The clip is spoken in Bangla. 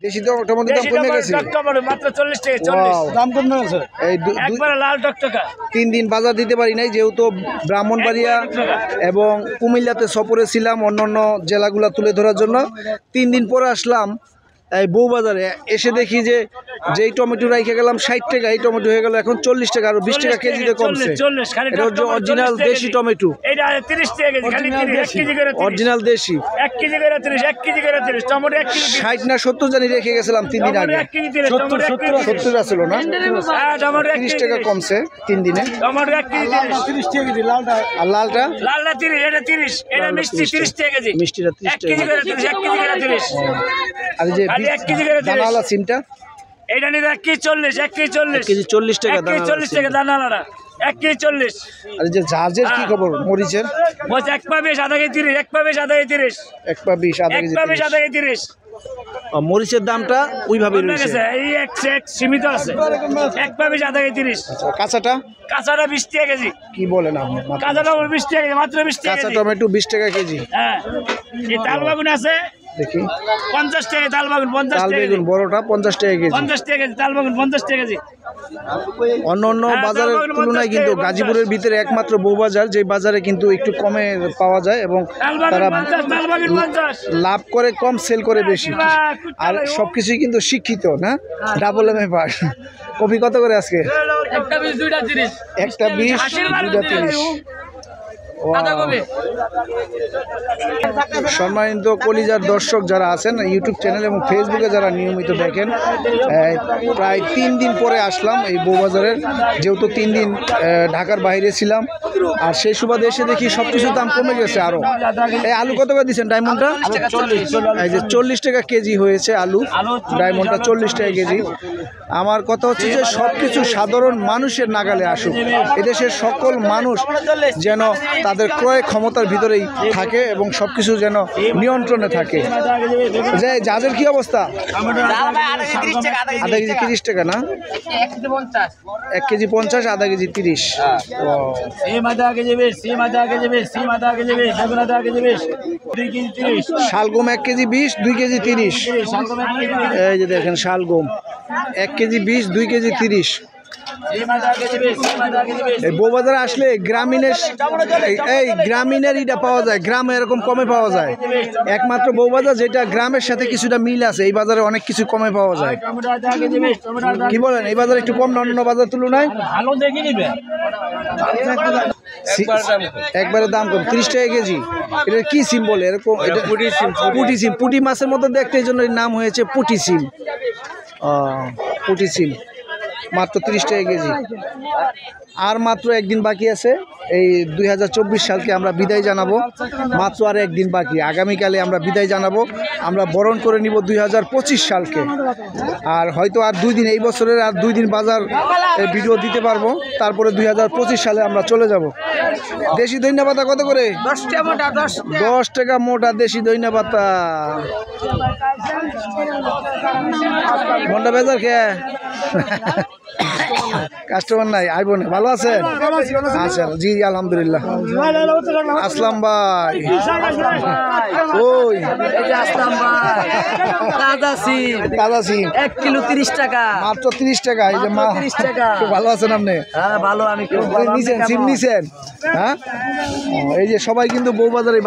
দেশি টমেটো দাম কমে গেছে মাত্র 40 টাকা 40 দাম কমে গেছে এই একবারে লাল টকটকা 3 দিন বাজার দিতে পারি নাই যেহেতু ব্রাহ্মণবাড়িয়া এবং কুমিল্লাতে সফরে ছিলাম অন্যান্য জেলাগুলো তুলে ধরার জন্য 3 দিন পরে আসলাম এই বউবাজারে এসে দেখি যে যেই টমেটো রাইখে গেলাম 60 টাকা এই টমেটো হয়ে গেল এখন 40 টাকা আর 20 টাকা কেজিতে কমছে এটা হচ্ছে অরিজিনাল দেশি টমেটো এটা 30 টাকা কেজি খালি 1 কেজি করে 30 অরিজিনাল দেশি 1 কেজি করে 30 1 কেজি করে 30 টমেটো 1 কেজি 60 না 70 জানি রেখে গেছিলাম 3 দিন আগে 70 আছিল না হ্যাঁ টমেটো 30 টাকা কমছে 3 দিনে টমেটো 1 কেজি 30 টাকা কেজি লালটা আর লালটা 30 এটা 30 এটা মিষ্টি 30 টাকা কেজি মিষ্টিটা 30 টাকা 1 কেজি করে 30 1 কেজি করে 30 আর যে 1 কেজি করে 30 দানাওয়ালা সিমটা এটা নিতে 1 কেজি 40 1 কেজি 40 কেজি 40 টাকা 1 কেজি 40 টাকা দানাওয়ালা 1 কেজি 40 আর যে জাহাজের কি খবর মরিচের বস 1 পা 20 আধা কেজি 30 1 পা 20 আধা কেজি 30 1 পা 20 আধা কেজি 1 পা 20 আধা কেজি 30 মরিচের দামটা ওইভাবে রয়েছে এই এক সীমিত আছে 1 পা 20 আধা কেজি 30 কাঁচাটা 20 টাকা কেজি কি বলেন আপনি কাঁচাটা 20 টাকা কেজি মাত্র 20 টাকা কাঁচা টমেটো 20 টাকা কেজি হ্যাঁ এই তাল বাগুন আছে দেখি 50 টাকা তাল বাগুন 50 টাকা তাল বেগুন বড়টা 50 টাকা কেজি 50 টাকা কেজি তাল বাগুন 50 টাকা কেজি অন্য বাজারের তুলনায় কিন্তু গাজীপুরের ভিতরে একমাত্র বউবাজার যে বাজারে কিন্তু একটু কমে পাওয়া যায় এবং তারা লাভ করে কম সেল করে বেশি আর সবকিছুই কিন্তু শিক্ষিত না double M A pass copy কত করে আজকে একটা 20 দুইটা 30 একটা 20 দুইটা 30 সম্মানিত কলিজার দর্শক যারা আছেন ইউটিউব চ্যানেল এবং ফেসবুকে যারা নিয়মিত দেখেন প্রায় 3 দিন পরে আসলাম এই বউবাজারের যেহেতু 3 দিন ঢাকার বাইরে ছিলাম আর সেই সুবাদে এসে দেখি সব কিছুর দাম কমে গেছে আরও এই আলু কত করে দিচ্ছেন ডায়মন্ডটা এই যে 40 টাকা কেজি হয়েছে আলু ডায়মন্ডটা 40 টাকা কেজি আমার কথা হচ্ছে যে সব কিছু সাধারণ মানুষের নাগালে আসুক এদেশের সকল মানুষ যেন তাদের ক্রয় ক্ষমতার ভিতরেই থাকে এবং সব কিছু যেন নিয়ন্ত্রণে থাকে যে জাজের কি অবস্থা আধা কেজি 30 টাকা না 1 কেজি 50 আধা কেজি 30 শালগম 1 কেজি 20 2 কেজি 30 এই যে দেখেন শালগম 1 কেজি 20 2 কেজি 30 এই বউবাজারে আসলে গ্রামীণের ইটা পাওয়া যায় গ্রামে এরকম কমে পাওয়া যায় একমাত্র বউবাজার যেটা গ্রামের সাথে কিছুটা মিল আছে এই বাজারে অনেক কিছু কমে পাওয়া যায় কি বলেন এই বাজারে একটু কম না অন্য বাজার তুলনায় একবারে দাম কম 30 টাকা কেজি এটা কি সিম বলে এরকম এটা পুঁটি সিম পুঁটি মাছের মতো দেখতে এই জন্য এর নাম হয়েছে পুঁটি সিম পুঁটি সিম মাত্র 30 টাকা কেজি আর মাত্র একদিন বাকি আছে এই 2024 সালকে আমরা বিদায় জানাবো মাত্র আর একদিন বাকি আগামীকালে আমরা বিদায় জানাবো আমরা বরণ করে নিব 2025 সালকে আর হয়তো আর 2 দিন এই বছরের আর 2 দিন বাজার ভিডিও দিতে পারবো তারপরে 2025 সালে আমরা চলে যাব দেশি ধনিয়া পাতা কত করে 10 টাকা মোটা দেশি ধনিয়া পাতা মন্ডা বাজার কে কাস্টমার নাই আইব না ভালো আছেন আচ্ছা জি আলহামদুলিল্লাহ আসলাম ভাই ওই কাদা সিম 1 কিলো 30 টাকা মাত্র 30 টাকা এই যে মা 30 টাকা ভালো আছেন আপনি হ্যাঁ ভালো আমি নিছেন সিম নিছেন হ্যাঁ এই যে সবাই কিন্তু বউবাজারে